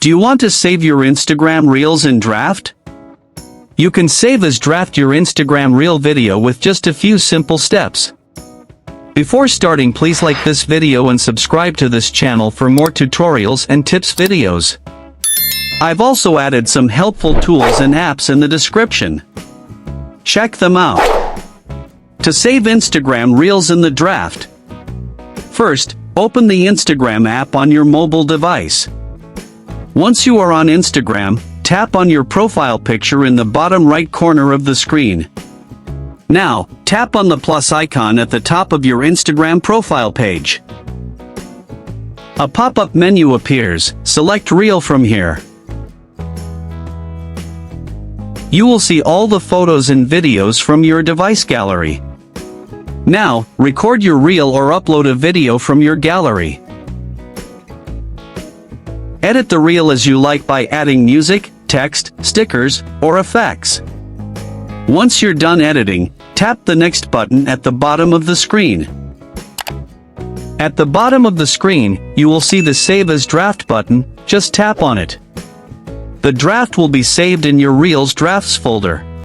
Do you want to save your Instagram Reels in draft? You can save as draft your Instagram Reel video with just a few simple steps. Before starting, please like this video and subscribe to this channel for more tutorials and tips videos. I've also added some helpful tools and apps in the description. Check them out. To save Instagram Reels in the draft, first, open the Instagram app on your mobile device. Once you are on Instagram, tap on your profile picture in the bottom right corner of the screen. Now, tap on the plus icon at the top of your Instagram profile page. A pop-up menu appears. Select Reel from here. You will see all the photos and videos from your device gallery. Now, record your reel or upload a video from your gallery. Edit the reel as you like by adding music, text, stickers, or effects. Once you're done editing, tap the Next button at the bottom of the screen. At the bottom of the screen, you will see the Save as Draft button. Just tap on it. The draft will be saved in your Reels Drafts folder.